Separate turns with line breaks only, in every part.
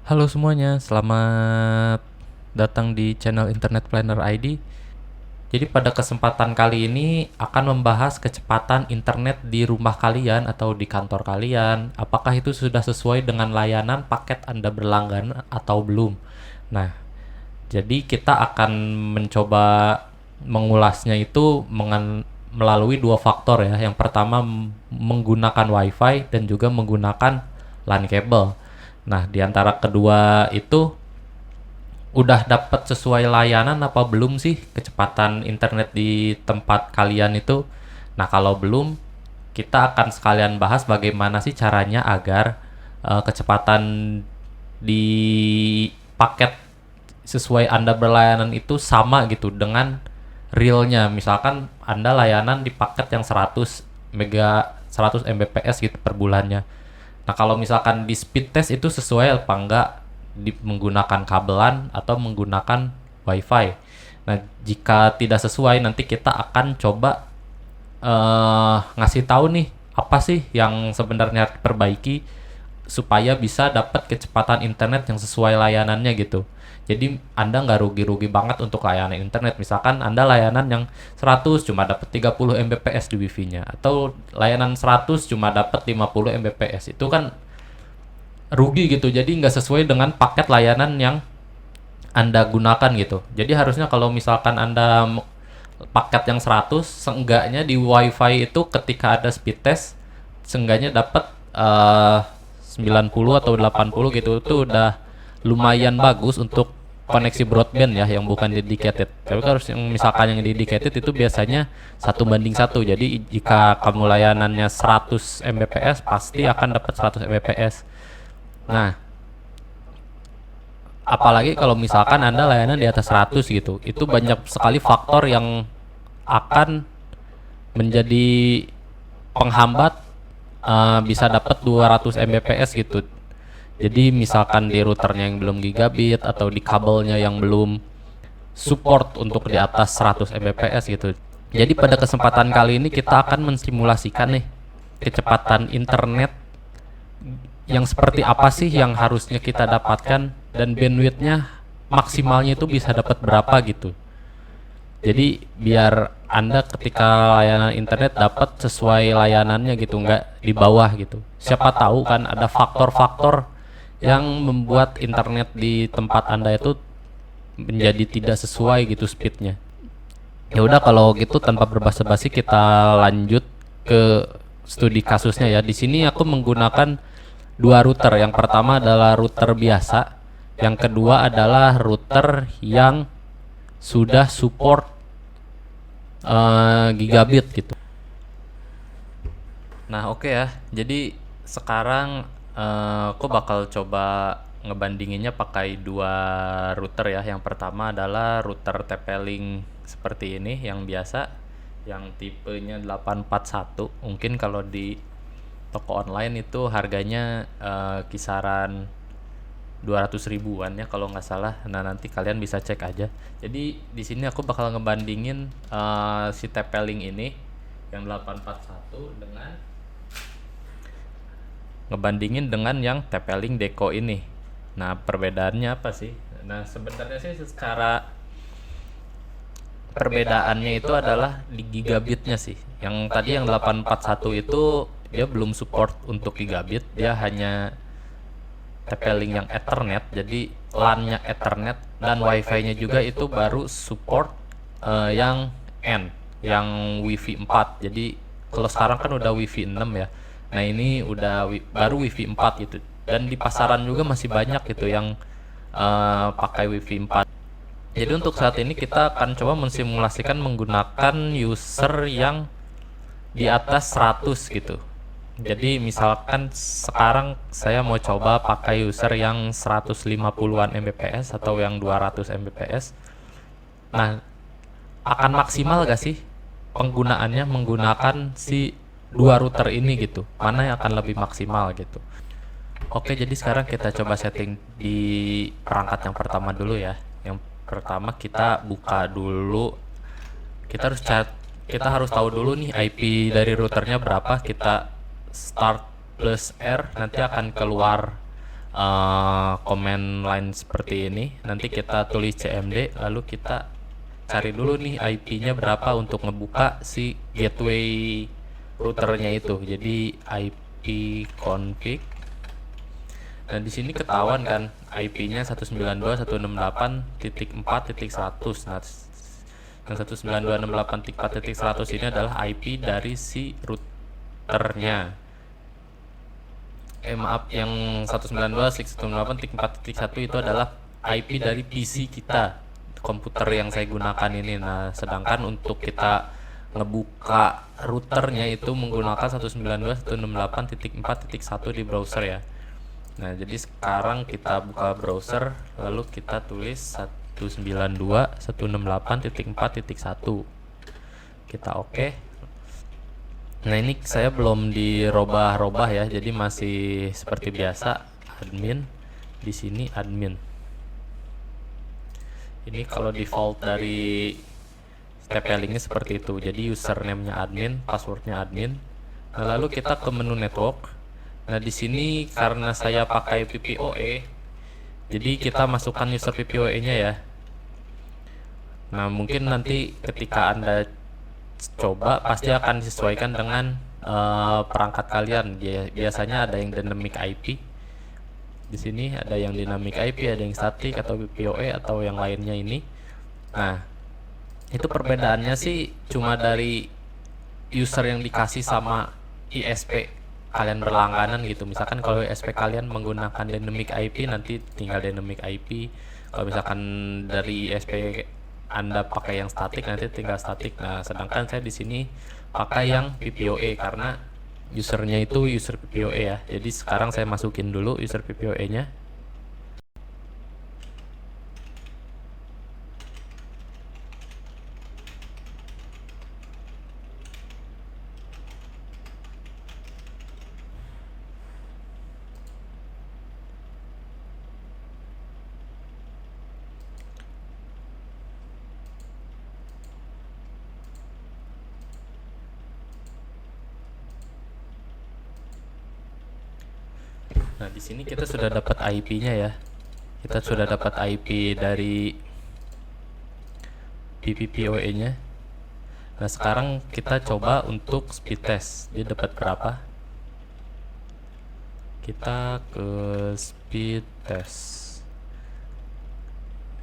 Halo semuanya, selamat datang di channel Internet Planner ID. Jadi pada kesempatan kali ini akan membahas kecepatan internet di rumah kalian atau di kantor kalian. Apakah itu sudah sesuai dengan layanan paket Anda berlangganan atau belum? Nah, jadi kita akan mencoba mengulasnya itu melalui dua faktor ya. Yang pertama menggunakan WiFi dan juga menggunakan LAN cable. Nah, di antara kedua itu udah dapat sesuai layanan apa belum sih kecepatan internet di tempat kalian itu? Nah, kalau belum, kita akan sekalian bahas bagaimana sih caranya agar kecepatan di paket sesuai Anda berlayanan itu sama gitu dengan realnya. Misalkan Anda layanan di paket yang 100 Mbps gitu per bulannya. Nah, kalau misalkan di speed test itu sesuai apa enggak menggunakan kabelan atau menggunakan WiFi. Nah, jika tidak sesuai nanti kita akan coba ngasih tahu nih apa sih yang sebenarnya harus diperbaiki supaya bisa dapat kecepatan internet yang sesuai layanannya gitu. Jadi Anda nggak rugi-rugi banget untuk layanan internet. Misalkan Anda layanan yang 100 cuma dapat 30 Mbps di Wi-Fi-nya atau layanan 100 cuma dapat 50 Mbps. Itu kan rugi gitu. Jadi nggak sesuai dengan paket layanan yang Anda gunakan gitu. Jadi harusnya kalau misalkan Anda paket yang 100, seenggaknya di WiFi itu ketika ada speed test seenggaknya dapat 90 atau 80 gitu. Itu udah lumayan bagus untuk koneksi broadband ya yang bukan dedicated. Tapi harus yang misalkan yang dedicated itu biasanya 1:1. Jadi jika kamu layanannya 100 Mbps pasti akan dapat 100 Mbps. Nah, apalagi kalau misalkan Anda layanan di atas 100 gitu. Itu banyak sekali faktor yang akan menjadi penghambat bisa dapat 200 Mbps gitu. Jadi misalkan di routernya yang belum gigabit atau di kabelnya yang belum support untuk di atas 100 Mbps gitu. Jadi pada kesempatan kali ini kita akan mensimulasikan nih kecepatan internet yang seperti apa sih yang harusnya kita dapatkan dan bandwidthnya maksimalnya itu bisa dapat berapa gitu. Jadi biar Anda ketika layanan internet dapat sesuai layanannya gitu, nggak di bawah gitu. Siapa tahu kan ada faktor-faktor yang membuat internet di tempat Anda itu menjadi tidak sesuai gitu speednya. Ya udah kalau gitu tanpa berbasa-basi kita lanjut ke studi kasusnya ya. Di sini aku menggunakan dua router. Yang pertama adalah router biasa, yang kedua adalah router yang sudah support gigabit gitu. Nah, oke ya. Jadi sekarang aku bakal coba ngebandinginnya pakai dua router ya. Yang pertama adalah router TP-Link seperti ini yang biasa, yang tipenya 841. Mungkin kalau di toko online itu harganya kisaran 200 ribuan ya kalau nggak salah. Nah, nanti kalian bisa cek aja. Jadi di sini aku bakal ngebandingin si TP-Link ini yang 841 dengan yang TP-Link Deco ini. Nah, perbedaannya apa sih? Nah, sebenarnya sih secara perbedaannya itu adalah di gigabitnya sih. Yang tadi yang 841 itu dia belum support untuk gigabit, dia hanya TP-Link yang Ethernet, jadi LAN-nya Ethernet dan WiFi-nya juga itu baru support yang N, yang Wi-Fi 4. Jadi kalau sekarang kan udah Wi-Fi 6 ya. Nah, ini udah baru Wi-Fi 4 gitu. Dan di pasaran juga masih banyak gitu yang pakai Wi-Fi 4. Jadi untuk saat ini kita akan coba mensimulasikan menggunakan user yang di atas 100 gitu. Jadi misalkan sekarang saya mau coba pakai user yang 150-an Mbps atau yang 200 Mbps. Nah, akan maksimal gak sih penggunaannya menggunakan si dua router ini gitu? Mana yang akan lebih maksimal gitu? Oke, jadi sekarang kita coba setting di perangkat yang pertama dulu ya. Yang pertama kita buka dulu. Kita harus tahu dulu nih IP dari routernya berapa. Kita start plus R, nanti akan keluar command line seperti ini. Nanti kita tulis cmd, lalu kita cari dulu nih IP-nya berapa untuk ngebuka si gateway routernya itu. Jadi IP config. Nah di sini ketahuan kan IP-nya 192.168.4.100. Nah yang 192.168.4.100 ini adalah IP dari si routernya. Maaf, yang 192.168.4.1 itu adalah IP dari PC kita, komputer yang saya gunakan ini. Nah sedangkan untuk kita ngebuka routernya itu menggunakan 192.168.4.1 di browser ya. Nah jadi sekarang kita buka browser, lalu kita tulis 192.168.4.1, kita oke. Nah ini saya belum dirubah-rubah ya, jadi masih seperti biasa admin. Di sini admin. Ini kalau default dari TP-Link-nya seperti itu. Jadi username-nya admin, passwordnya admin. Nah lalu kita ke menu network. Nah di sini karena saya pakai PPOE, jadi kita masukkan user PPOE-nya ya. Nah mungkin nanti ketika Anda coba pasti akan disesuaikan dengan perangkat kalian. Biasanya ada yang dynamic IP. Di sini ada yang dynamic IP, ada yang static atau PPOE atau yang lainnya ini. Nah itu perbedaannya sih cuma dari user yang dikasih sama ISP kalian berlangganan gitu. Misalkan kalau ISP kalian menggunakan dynamic IP, nanti tinggal dynamic IP. Kalau misalkan dari ISP Anda pakai yang static, nanti tinggal static. Nah sedangkan saya di sini pakai yang PPOE karena usernya itu user PPOE ya. Jadi sekarang saya masukin dulu user PPOE nya. Nah, di sini kita sudah dapat IP-nya ya. Kita sudah dapat IP dari PPPoE-nya. Nah, sekarang kita coba untuk speed test. Dia dapat berapa? Kita ke speed test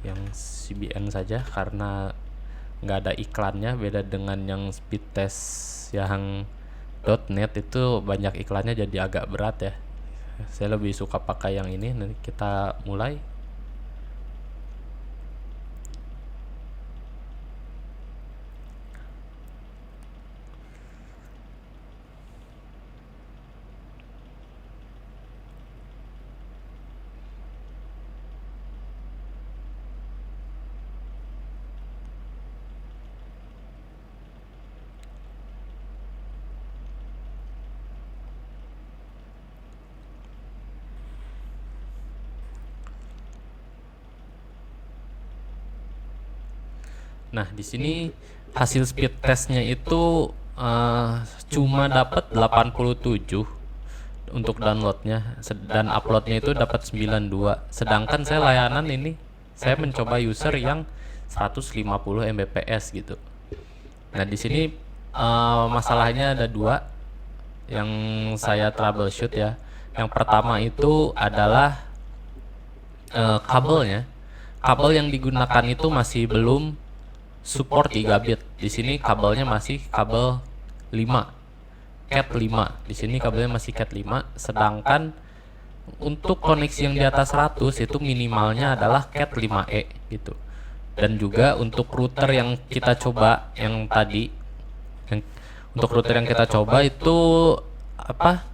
yang CBN saja karena nggak ada iklannya, beda dengan yang speed test yang .net itu banyak iklannya, jadi agak berat ya. Saya lebih suka pakai yang ini. Nanti kita mulai. Nah, di sini hasil speed testnya itu cuma dapat 87 untuk downloadnya, dan uploadnya itu dapat 92. Sedangkan saya layanan ini saya mencoba user yang 150 Mbps gitu. Nah, di sini masalahnya ada dua yang saya troubleshoot ya. Yang pertama itu adalah kabelnya. Kabel yang digunakan itu masih belum support 3 bit. Di sini kabelnya masih kabel 5, Cat 5. Di sini kabelnya masih Cat 5, sedangkan untuk koneksi yang di atas 100 itu minimalnya adalah Cat 5e gitu. Dan juga untuk router yang kita coba yang tadi, untuk router yang kita coba itu apa?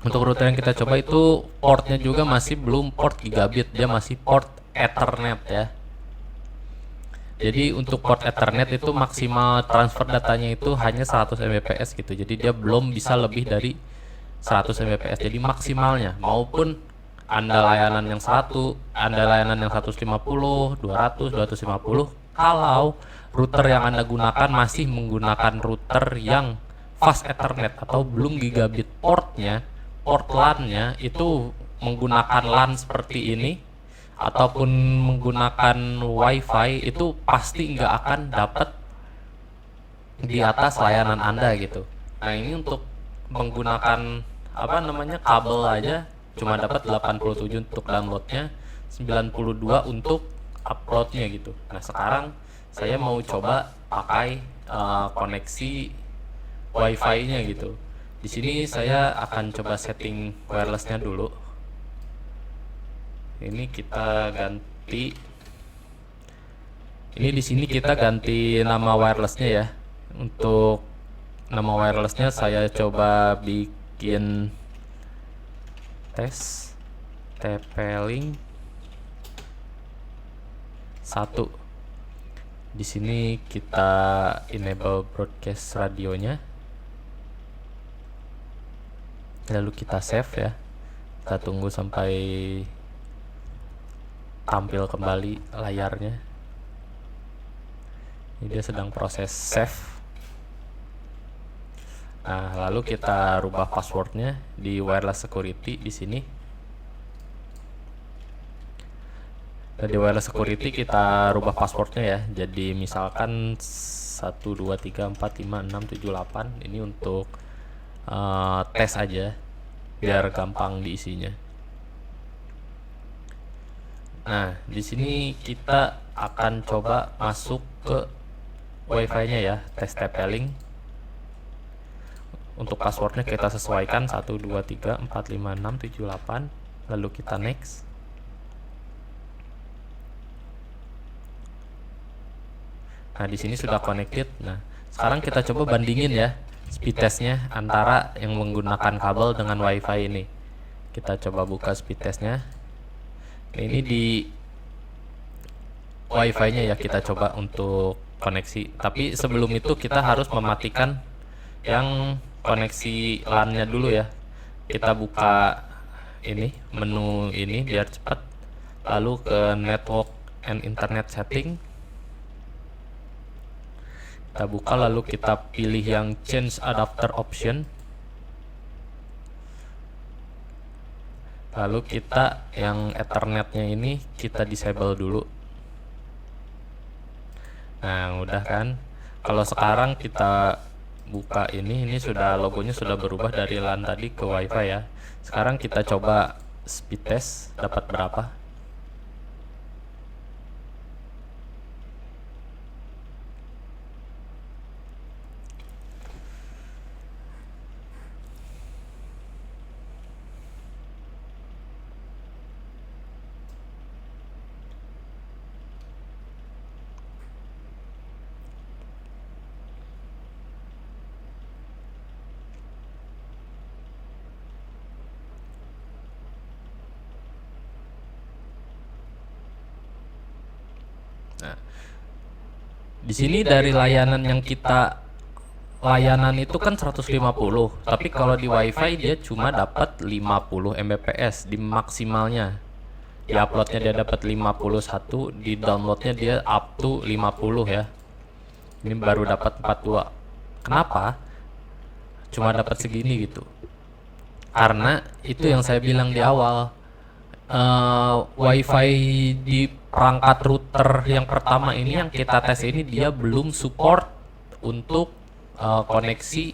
Untuk router yang kita coba itu portnya juga masih belum port gigabit, dia masih port Ethernet ya. Jadi untuk port Ethernet itu maksimal transfer datanya itu hanya 100 Mbps gitu. Jadi dia belum bisa lebih dari 100 Mbps. Jadi maksimalnya, maupun Anda layanan yang 100, Anda layanan yang 150, 200, 250, kalau router yang Anda gunakan masih menggunakan router yang fast Ethernet atau belum gigabit portnya, port LAN-nya itu menggunakan LAN seperti ini ataupun menggunakan WiFi itu pasti nggak akan dapat di atas layanan Anda gitu. Nah, ini untuk menggunakan kabel aja cuma dapat 87 untuk downloadnya, 92 untuk uploadnya gitu. Nah, sekarang saya mau coba pakai koneksi WiFi-nya gitu. Di sini saya akan coba setting wirelessnya dulu. Ini kita ganti. Ini di sini kita ganti nama wirelessnya ya. Untuk nama wirelessnya saya coba bikin tes TP-Link 1. Di sini kita enable broadcast radionya. Lalu kita save ya. Kita tunggu sampai tampil kembali layarnya. Ini dia sedang proses save. Nah, lalu kita rubah passwordnya di wireless security di sini. Nah, di wireless security kita rubah passwordnya ya. Jadi misalkan 1 2 3 4 5 6 7 8. Ini untuk tes aja biar gampang diisinya. Nah, di sini kita akan coba masuk ke WiFi-nya ya, tes TP-Link. Untuk passwordnya kita sesuaikan 1 2 3 4 5 6 7 8. Lalu kita next. Nah, di sini sudah connected. Nah, sekarang kita coba bandingin ya speed testnya antara yang menggunakan kabel dengan WiFi ini. Kita coba buka speed testnya. Ini di WiFi-nya ya, kita coba untuk koneksi. Tapi sebelum itu kita harus mematikan yang koneksi LAN-nya dulu ya. Kita buka ini menu ini biar cepat. Lalu ke network and internet setting. Kita buka lalu kita pilih yang change adapter option. Lalu kita yang Ethernetnya ini kita disable dulu. Nah, udah kan. Kalau sekarang kita buka ini sudah logonya sudah berubah dari LAN tadi ke WiFi ya. Sekarang kita coba speed test dapat berapa. Nah, di sini dari layanan yang kita layanan itu kan 150, tapi kalau di WiFi dia cuma dapat 50 Mbps di maksimalnya. Di uploadnya dia dapat 51, di downloadnya dia up to 50 ya. Ini baru dapat 42. Kenapa? Cuma dapat segini gitu. Karena itu yang saya bilang di awal. WiFi di perangkat router yang pertama ini yang kita tes ini dia belum support untuk koneksi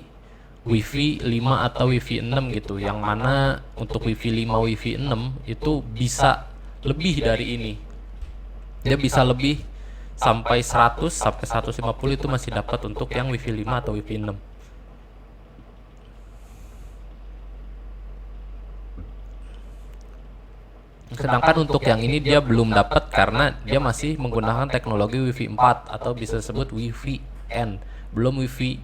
Wi-Fi 5 atau Wi-Fi 6 gitu. Yang mana untuk Wi-Fi 5, Wi-Fi 6 itu bisa lebih dari ini. Dia bisa lebih sampai 100 sampai 150 itu masih dapat untuk yang Wi-Fi 5 atau Wi-Fi 6. Sedangkan untuk yang ini dia belum dapat karena dia masih menggunakan teknologi Wi-Fi 4 atau bisa disebut Wi-Fi N, belum Wi-Fi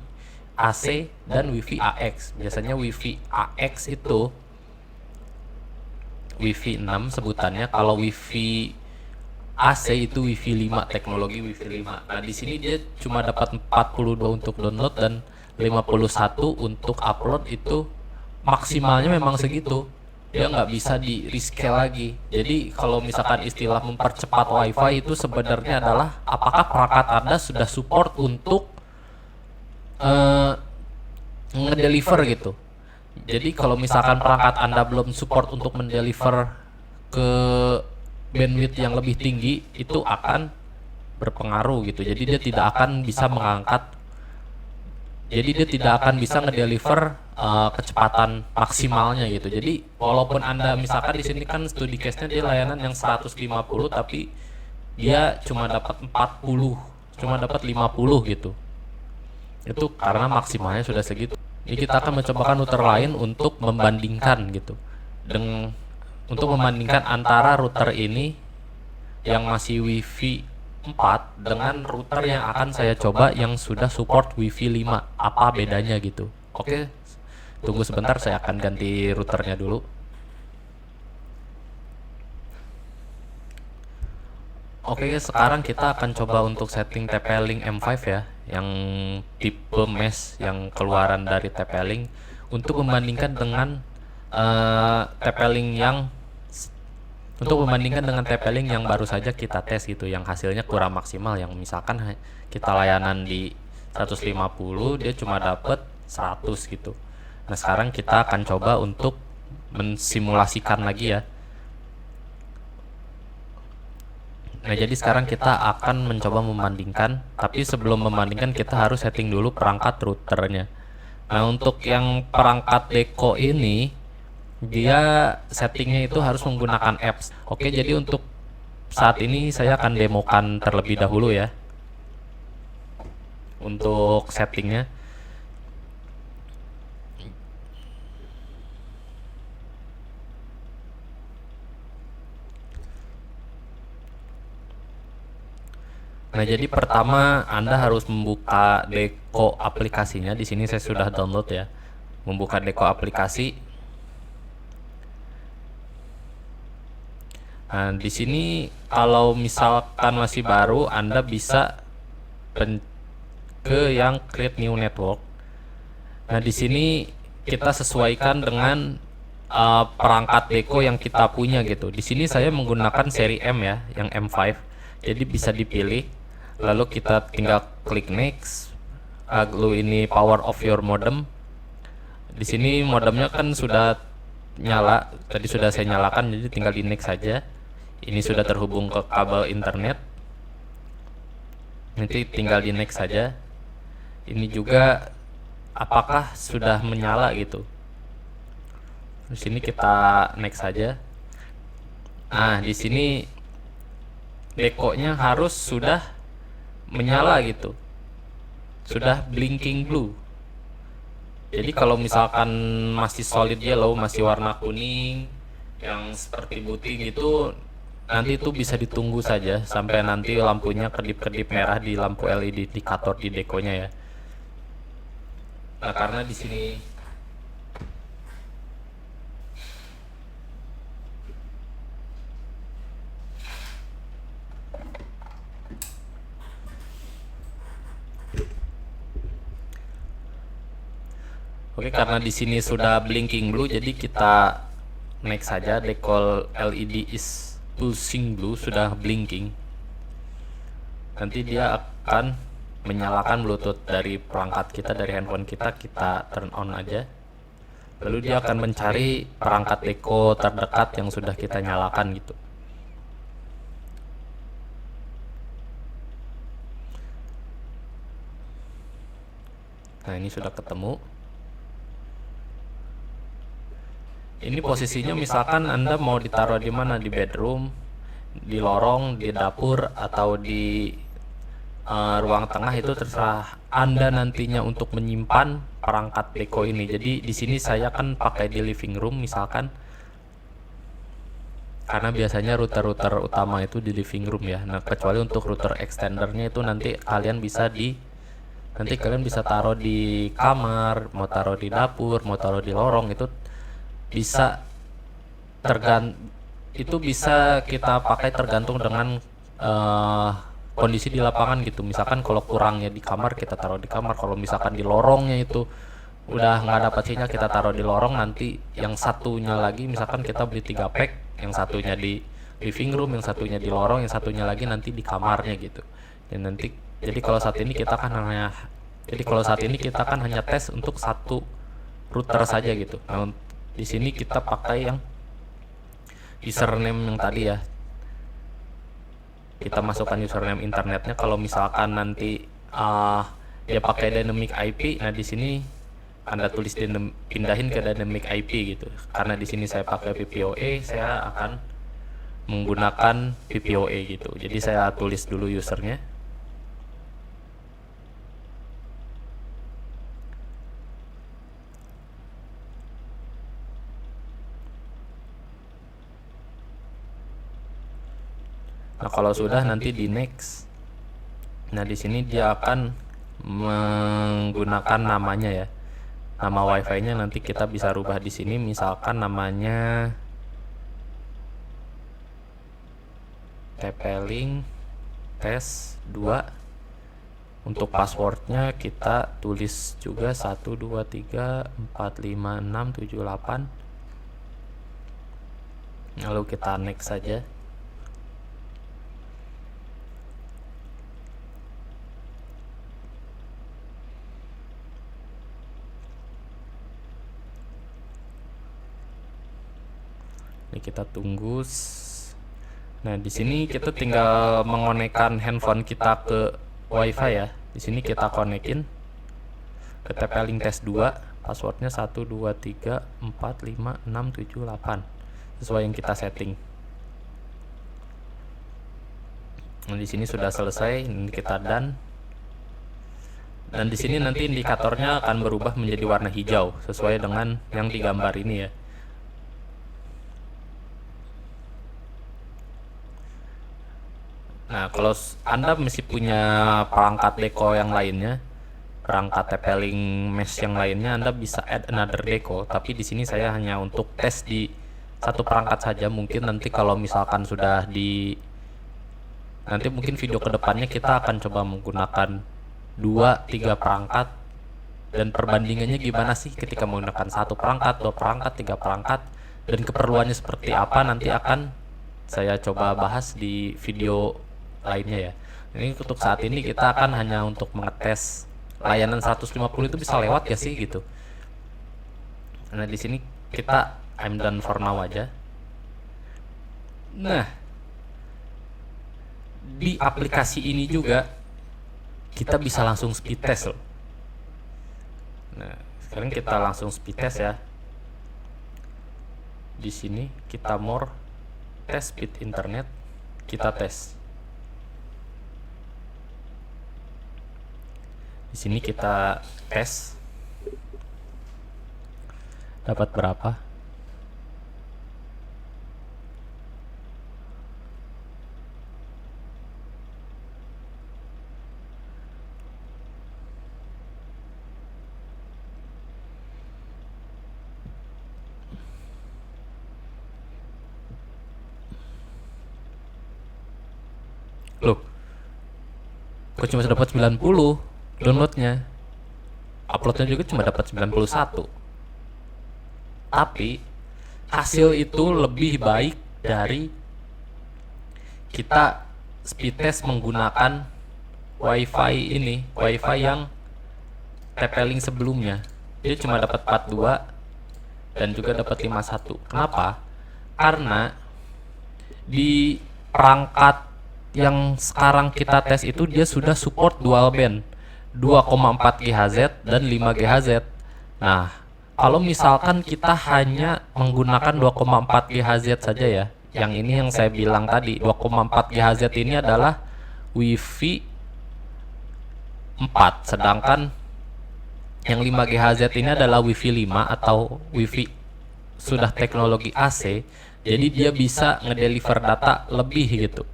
AC dan Wi-Fi AX. Biasanya Wi-Fi AX itu Wi-Fi 6 sebutannya, kalau Wi-Fi AC itu Wi-Fi 5, teknologi Wi-Fi 5. Nah, di sini dia cuma dapat 42 untuk download dan 51 untuk upload, itu maksimalnya memang segitu. Dia nggak bisa di rescale lagi. Jadi kalau misalkan istilah mempercepat WiFi itu sebenarnya adalah apakah perangkat Anda sudah support untuk ngedeliver gitu. Jadi kalau misalkan perangkat Anda belum support untuk mendeliver ke bandwidth yang lebih tinggi, itu akan berpengaruh gitu. Jadi dia tidak akan bisa mengangkat, jadi dia tidak akan bisa ngedeliver kecepatan maksimalnya gitu. Jadi walaupun Anda misalkan di sini kan studi case-nya dia layanan yang 150 tapi dia cuma dapat 40, cuma dapat 50 gitu. Itu karena maksimalnya sudah segitu. Jadi kita akan mencobakan router lain untuk membandingkan gitu. Untuk membandingkan antara router ini yang masih WiFi 4 dengan router yang akan saya coba yang sudah support WiFi 5. Apa bedanya gitu. Oke, tunggu sebentar, saya akan ganti routernya dulu. Oke, sekarang kita akan coba untuk setting TP-Link M5 ya, yang tipe mesh yang keluaran dari TP-Link, untuk membandingkan dengan TP-Link yang baru saja kita tes gitu, yang hasilnya kurang maksimal, yang misalkan kita layanan di 150 dia cuma dapat 100 gitu. Nah, sekarang kita akan coba untuk mensimulasikan lagi ya. Nah, jadi sekarang kita akan mencoba membandingkan, tapi sebelum membandingkan kita harus setting dulu perangkat routernya. Nah, untuk yang perangkat Deco ini, dia settingnya itu harus menggunakan apps. Oke, jadi untuk saat ini saya akan demokan terlebih dahulu ya untuk settingnya. Nah, jadi pertama Anda harus membuka Deco aplikasinya. Di sini saya sudah download ya. Membuka Deco aplikasi. Nah, di sini kalau misalkan masih baru, Anda bisa ke yang create new network. Nah, di sini kita sesuaikan dengan perangkat Deco yang kita punya gitu. Di sini saya menggunakan seri M ya, yang M5. Jadi bisa dipilih. Lalu kita tinggal klik next. Lalu ini power of your modem. Di sini modemnya kan sudah nyala, tadi sudah saya nyalakan, jadi tinggal di next saja. Ini sudah terhubung ke kabel internet. Nanti tinggal di next saja. Ini juga apakah sudah menyala gitu. Di sini kita next saja. Nah, di sini Deco-nya harus sudah menyala gitu, sudah blinking blue. Jadi kalau misalkan masih solid yellow, masih warna kuning yang seperti putih gitu, nanti itu bisa ditunggu saja sampai nanti lampunya kedip-kedip merah di lampu LED indikator di Deco-nya ya. Nah, karena di sini Oke, karena di sini sudah blinking blue, jadi kita next saja. Deco LED is pulsing blue, sudah blinking. Nanti dia akan menyalakan Bluetooth dari perangkat kita, dari handphone kita turn on aja. Lalu dia akan mencari perangkat Deco terdekat yang sudah kita nyalakan gitu. Nah, ini sudah ketemu. Ini posisinya misalkan Anda mau ditaruh di mana, di bedroom, di lorong, di dapur, atau di ruang tengah, itu terserah Anda nantinya untuk menyimpan perangkat Deco ini. Jadi di sini saya kan pakai di living room misalkan, karena biasanya router-router utama itu di living room ya. Nah, kecuali untuk router extendernya itu nanti kalian bisa taruh di kamar, mau taruh di dapur, mau taruh di lorong, itu bisa bisa kita pakai tergantung dengan kondisi di lapangan gitu. Misalkan kalau kurangnya di kamar, kita taruh di kamar. Kalau misalkan di lorongnya itu udah nggak dapat sinyal, kita taruh di lorong. Nanti yang satunya lagi, misalkan kita beli 3 pack, yang satunya di living room, yang satunya di lorong, yang satunya lagi nanti di kamarnya gitu. Dan nanti jadi kalau saat ini kita kan hanya tes untuk satu router saja gitu. Nah, di sini kita pakai yang username yang tadi ya. Kita masukkan username internetnya. Kalau misalkan nanti dia pakai dynamic IP, nah di sini Anda tulis pindahin ke dynamic IP gitu. Karena di sini saya pakai VPOE, saya akan menggunakan VPOE gitu. Jadi saya tulis dulu usernya. Nah, kalau sudah nanti di next. Nah, di sini dia akan menggunakan namanya ya. Nama WiFi-nya nanti kita bisa rubah di sini, misalkan namanya TP-Link Test 2. Untuk passwordnya kita tulis juga 123456778. Lalu kita next saja. Ini kita tunggu. Nah, di sini kita tinggal mengonekkan handphone kita ke WiFi ya. Di sini kita konekin ke TP-Link Test 2. Passwordnya 123456778 sesuai yang kita setting. Nah, di sini sudah selesai. Ini kita done. Dan di sini nanti indikatornya akan berubah menjadi warna hijau sesuai dengan yang digambar ini ya. Nah, kalau Anda masih punya perangkat deco yang lainnya, perangkat TP-Link mesh yang lainnya, Anda bisa add another deco. Tapi di sini saya hanya untuk tes di satu perangkat saja. Mungkin nanti kalau misalkan sudah nanti mungkin video kedepannya kita akan coba menggunakan 2-3 perangkat dan perbandingannya gimana sih ketika menggunakan satu perangkat, 2 perangkat, 3 perangkat, dan keperluannya seperti apa nanti akan saya coba bahas di video lainnya ya. Ini untuk saat ini kita akan hanya untuk mengetes layanan 150 itu bisa lewat ya sih gitu. Nah, di sini kita I'm done for now aja. Nah, di aplikasi ini juga kita bisa langsung speed test loh. Nah, sekarang kita langsung speed test ya. Di sini kita more test speed internet, kita tes. Di sini kita tes dapat berapa. Loh, kok cuma dapat 90 downloadnya, uploadnya juga cuma dapat 91. Tapi hasil itu lebih baik dari kita speed test menggunakan WiFi yang TP-Link sebelumnya. Dia cuma dapat 42 dan juga dapat 51. Kenapa? Karena di perangkat yang sekarang kita tes itu dia sudah support dual band 2,4 GHz dan 5 GHz. Nah, kalau misalkan kita hanya menggunakan 2,4 GHz saja ya, yang ini yang saya bilang tadi, 2,4 GHz ini adalah WiFi 4, sedangkan yang 5 GHz ini adalah WiFi 5 atau WiFi sudah teknologi AC, jadi dia bisa ngedeliver data lebih gitu.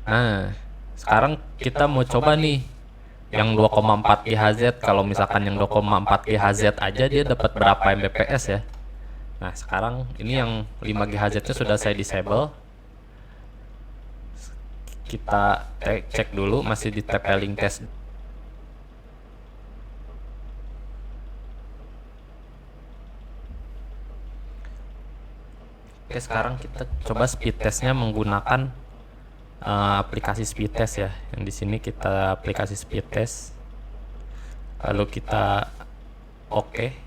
Nah, sekarang kita mau coba nih yang 2,4 GHz. Kalau misalkan yang 2,4 GHz aja dia dapat berapa Mbps ya. Nah, sekarang ini yang 5 GHz nya sudah saya disable. Kita cek dulu masih di TP-Link test. Oke, sekarang kita coba speed testnya menggunakan aplikasi speed test ya. Yang di sini kita aplikasi speed test. Lalu kita oke.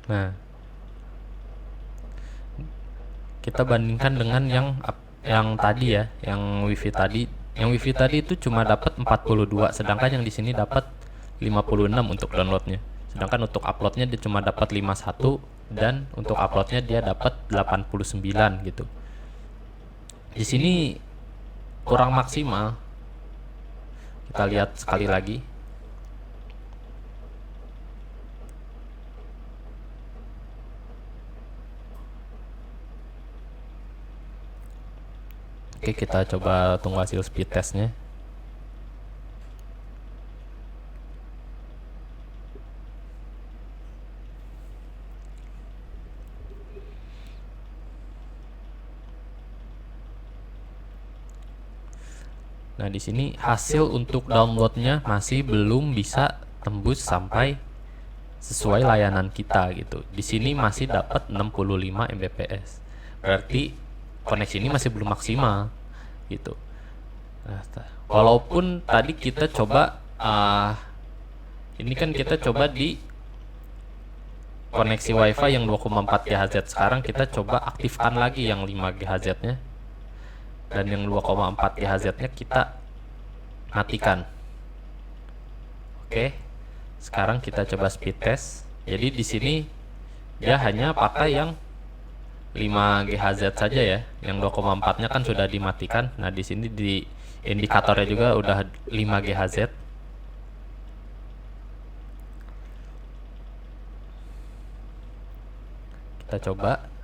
Nah, kita bandingkan dengan yang tadi ya, yang wifi tadi. Yang wifi tadi itu cuma dapat 42, sedangkan yang di sini dapat 56 untuk downloadnya. Sedangkan untuk uploadnya dia cuma dapat 51, dan untuk uploadnya dia dapat 89 gitu. Di sini kurang maksimal. Kita lihat sekali lagi. Oke, kita coba tunggu hasil speed testnya. Nah, di sini hasil untuk downloadnya masih belum bisa tembus sampai sesuai layanan kita gitu. Di sini masih dapat 65 Mbps. Berarti koneksi ini masih belum maksimal gitu. Nah, walaupun tadi kita coba ini kan kita coba di koneksi WiFi yang 2,4 GHz. Sekarang kita coba aktifkan lagi yang 5 GHz-nya. Dan yang 2,4 GHz-nya kita matikan. Oke. Sekarang kita coba speed test. Jadi di sini dia hanya pakai yang 5 GHz saja ya. Yang 2,4-nya kan sudah dimatikan. Nah, di sini di indikatornya juga udah 5 GHz. Kita coba.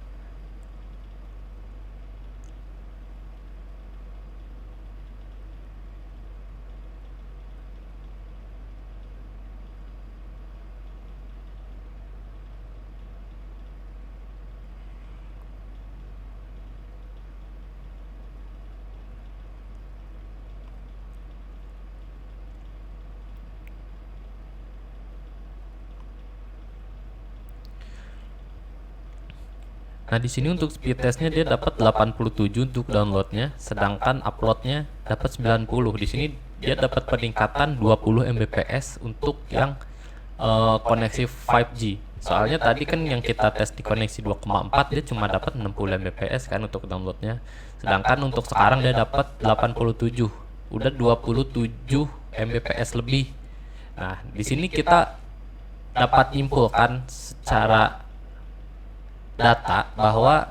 Nah, di sini untuk speed testnya dia dapat 87 untuk downloadnya, sedangkan uploadnya dapat 90. Di sini dia dapat peningkatan 20 Mbps untuk yang koneksi 5G. Soalnya tadi kan yang kita tes di koneksi 2,4 dia cuma dapat 60 Mbps kan untuk downloadnya. Sedangkan untuk sekarang dia dapat 87. Udah 27 Mbps lebih. Nah, di sini kita dapat nyimpulkan secara data bahwa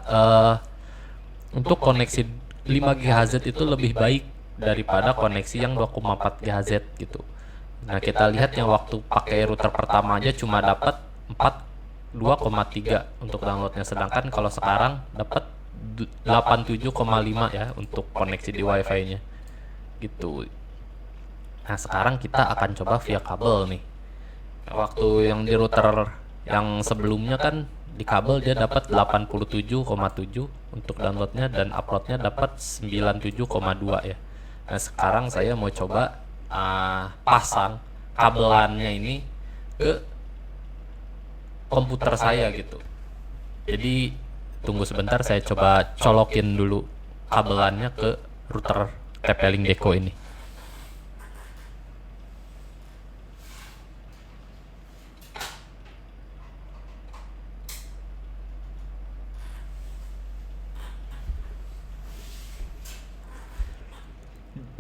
untuk koneksi 5 GHz itu lebih baik daripada koneksi yang 2,4 GHz gitu. Nah, kita lihat yang waktu pakai router pertama aja cuma dapat 2,3 untuk downloadnya, sedangkan kalau sekarang dapat 87,5 ya untuk koneksi di WiFi-nya gitu. Nah, sekarang kita akan coba via kabel nih. Waktu yang di router yang sebelumnya kan di kabel dia dapat 87,7 untuk downloadnya, dan uploadnya dapat 97,2 ya. Nah, sekarang saya mau coba pasang kabelannya ini ke komputer saya gitu. Jadi tunggu sebentar, saya coba colokin dulu kabelannya ke router TP-Link Deco ini.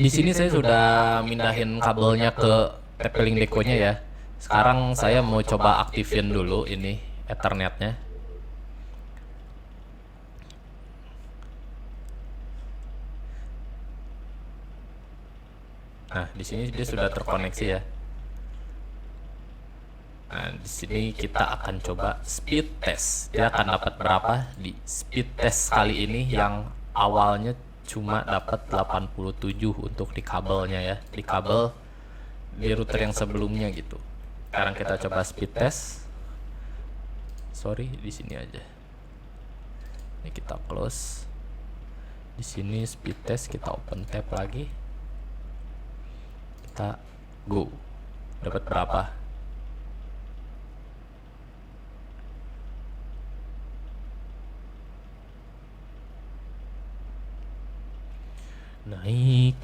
Di sini saya sudah mindahin kabelnya ke TP-Link Deco-nya ya. Sekarang saya mau coba aktifin dulu ini Ethernet-nya. Nah, di sini dia sudah terkoneksi ya. Nah, di sini kita akan coba speed test. Dia akan dapat berapa di speed test kali ini, yang awalnya cuma dapat 87 untuk di kabelnya ya, di kabel di router yang sebelumnya gitu. Sekarang kita coba speed test. Sorry, di sini aja. Ini kita close. Di sini speed test, kita open tab lagi. Kita go. Dapat berapa? Naik.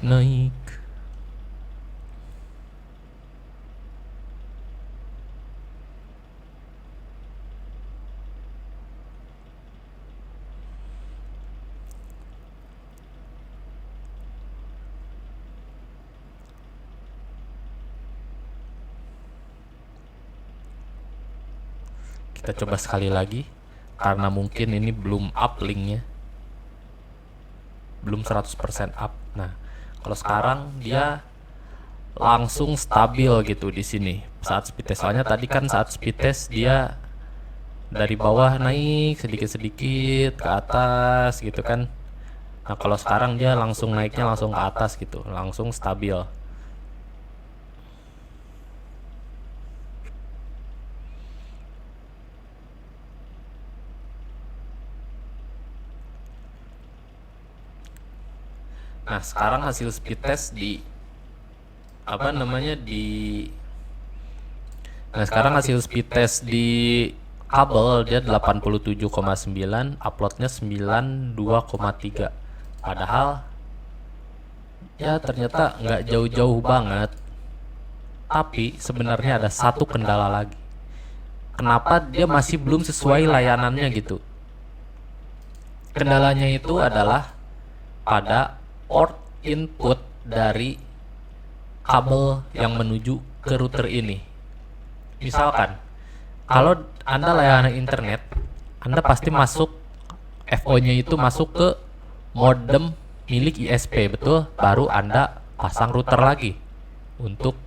Kita coba sekali lagi, karena mungkin ini belum up linknya, belum 100% up. Nah, kalau sekarang dia langsung stabil gitu di sini saat speed test. Soalnya tadi kan saat speed test dia dari bawah naik sedikit-sedikit ke atas gitu kan. Nah, kalau sekarang dia langsung naiknya langsung ke atas gitu, langsung stabil. Nah, sekarang hasil speed test di Nah, sekarang hasil speed test di kabel dia 87,9, uploadnya 92,3. Padahal ya ternyata nggak jauh-jauh banget. Tapi sebenarnya ada satu kendala lagi. Kenapa dia masih belum sesuai layanannya gitu? Kendalanya itu adalah pada port input dari kabel yang menuju ke router ini. Misalkan, kalau Anda layanan internet, Anda pasti masuk FO-nya itu masuk ke modem milik ISP, betul? Baru Anda pasang router lagi untuk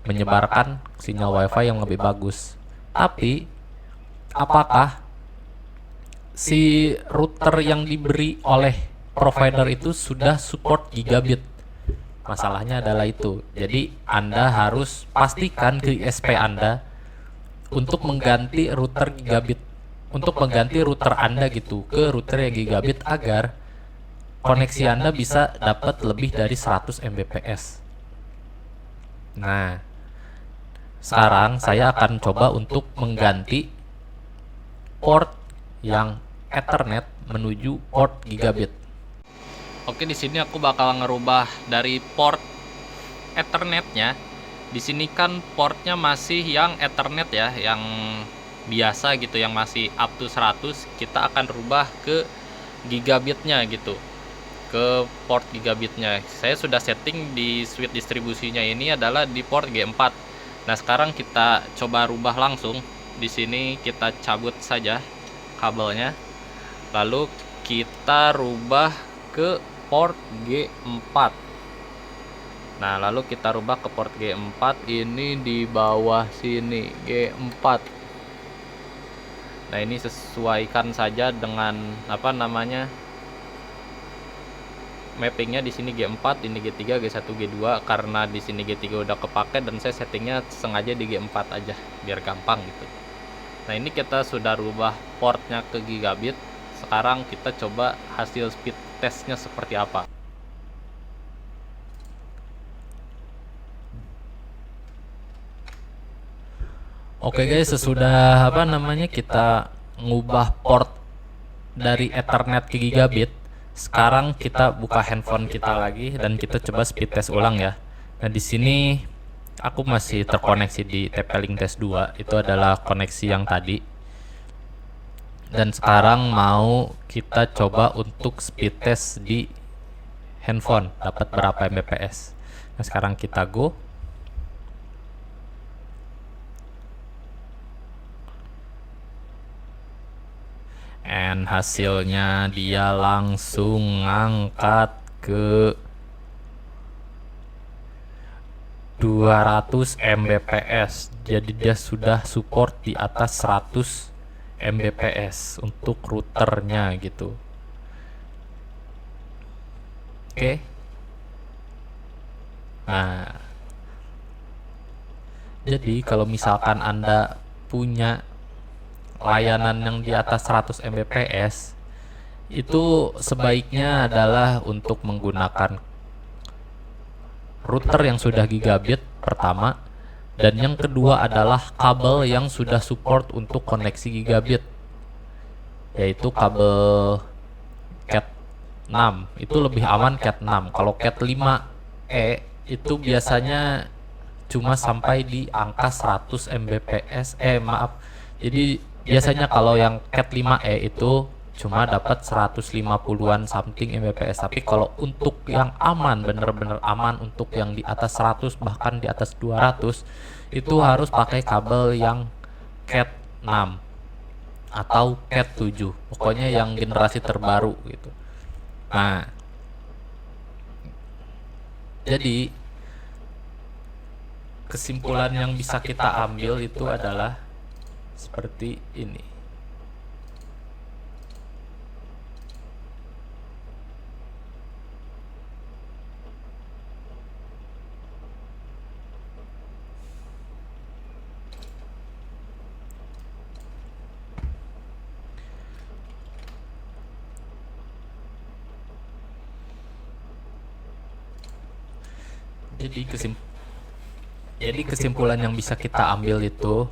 menyebarkan sinyal WiFi yang lebih bagus. Tapi, apakah si router yang diberi oleh provider itu sudah support gigabit? Masalahnya adalah itu. Jadi Anda harus pastikan ke ISP Anda untuk mengganti router gigabit, untuk mengganti router Anda gitu ke router yang gigabit agar koneksi Anda bisa dapat lebih dari 100 Mbps. Nah, sekarang saya akan coba untuk mengganti port yang Ethernet menuju port gigabit. Oke, di sini aku bakal ngerubah dari port Ethernetnya. Di sini kan portnya masih yang Ethernet ya, yang biasa gitu, yang masih up to 100. Kita akan rubah ke gigabitnya gitu, ke port gigabitnya. Saya sudah setting di switch distribusinya ini adalah di port G4. Nah, sekarang kita coba rubah langsung. Di sini kita cabut saja kabelnya, lalu kita rubah ke port G4. Nah, lalu kita rubah ke port G4, ini di bawah sini G4. Nah, ini sesuaikan saja dengan mappingnya. Di sini G4, ini G3, G1, G2, karena di sini G3 udah kepake dan saya settingnya sengaja di G4 aja biar gampang gitu. Nah, ini kita sudah rubah portnya ke gigabit. Sekarang kita coba hasil speed testnya seperti apa. Oke guys, sesudah kita ngubah port dari Ethernet ke gigabit, sekarang kita buka handphone kita lagi dan kita coba speed test ulang ya. Nah, di sini aku masih terkoneksi di TP-Link Test 2, itu adalah koneksi yang tadi. Dan sekarang mau kita coba untuk speed test di handphone, dapat berapa Mbps. Nah, sekarang kita go. And hasilnya dia langsung ngangkat ke 200 Mbps. Jadi dia sudah support di atas 100 Mbps untuk routernya gitu. Oke. Nah, Jadi kalau misalkan Anda punya layanan yang di atas 100 Mbps, itu sebaiknya adalah untuk menggunakan router yang sudah gigabit pertama, dan yang kedua adalah kabel yang sudah support untuk koneksi gigabit, yaitu kabel Cat 6. Itu lebih aman Cat 6. Kalau Cat 5e itu biasanya cuma sampai di angka 100 Mbps. Maaf. Jadi biasanya kalau yang Cat 5e itu cuma dapat 150-an something Mbps. Tapi kalau untuk yang aman, bener-bener aman, untuk yang di atas 100 bahkan di atas 200, itu harus pakai kabel yang Cat 6 atau Cat 7. Pokoknya yang generasi terbaru gitu. Nah, jadi kesimpulan yang bisa kita ambil itu adalah seperti ini. Jadi kesimpulan yang bisa kita ambil itu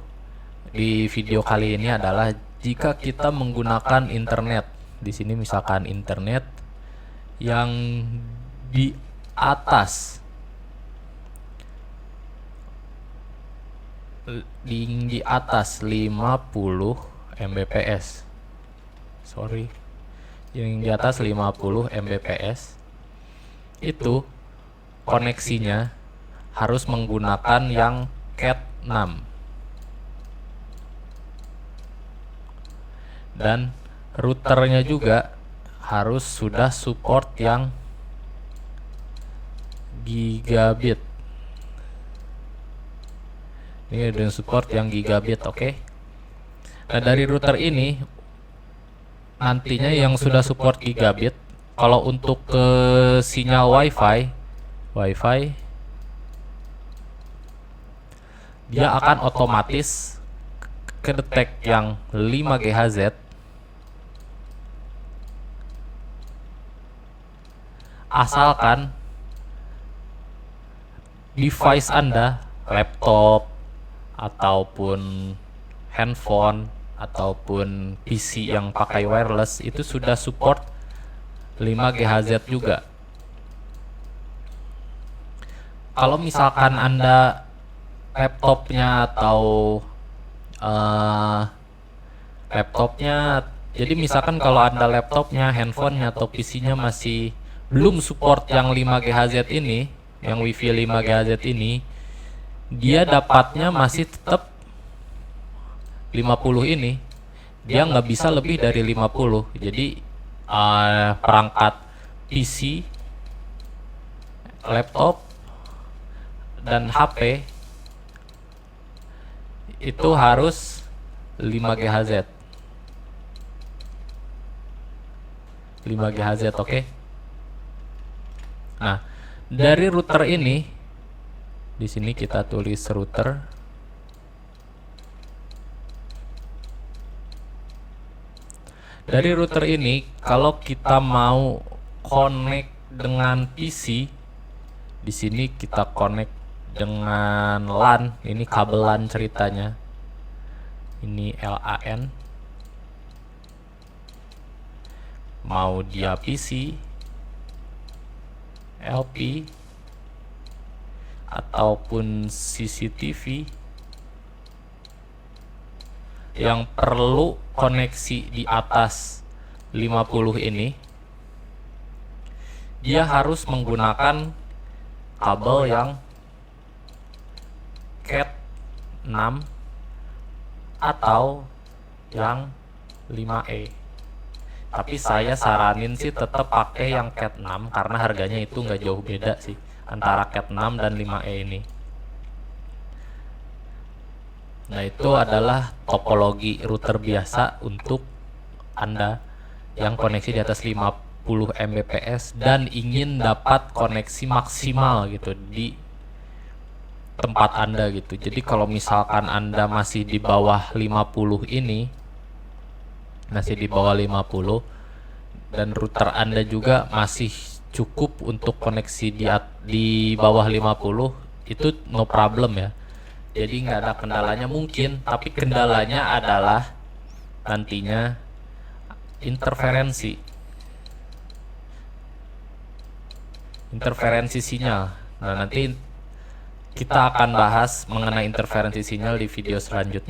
di video kali ini adalah, jika kita menggunakan internet, di sini misalkan internet yang di atas di atas 50 Mbps. Yang di atas 50 Mbps itu koneksinya harus menggunakan yang Cat 6. Dan routernya juga harus sudah support yang gigabit. Ini ada support yang gigabit, oke? Nah, dari router ini nantinya yang sudah support gigabit, kalau untuk ke sinyal WiFi dia akan otomatis kedetek yang 5 GHz asalkan device Anda, laptop ataupun handphone ataupun PC yang pakai wireless, itu sudah support 5 GHz juga. Kalau misalkan Anda laptopnya atau jadi misalkan kalau Anda laptopnya, handphonenya atau PC-nya masih belum support yang 5 GHz ini, yang WiFi 5 GHz ini, dia dapatnya masih tetap 50 ini. Dia nggak bisa lebih dari 50. Jadi perangkat PC, laptop, dan HP itu harus 5 GHz. 5 GHz, oke? Nah, dari router ini, di sini kita tulis router. Dari router ini, kalau kita mau connect dengan PC, di sini kita connect dengan LAN. Ini kabel LAN ceritanya. Ini LAN. Mau dia PC, LP, ataupun CCTV yang perlu koneksi di atas 50 ini, dia harus menggunakan kabel yang Cat 6 atau yang 5E. Tapi saya saranin sih tetap pakai yang Cat 6 karena harganya itu nggak jauh beda sih antara Cat 6 dan 5E ini. Nah, itu adalah topologi router biasa untuk Anda yang koneksi di atas 50 Mbps dan ingin dapat koneksi maksimal gitu di tempat Anda gitu. Jadi kalau misalkan Anda masih di bawah 50 ini, masih di bawah 50 dan router Anda juga masih cukup untuk koneksi di bawah 50, itu no problem ya. Jadi nggak ada kendalanya mungkin, tapi kendalanya adalah nantinya interferensi sinyal. Nah, nanti kita akan bahas mengenai interferensi sinyal di video selanjutnya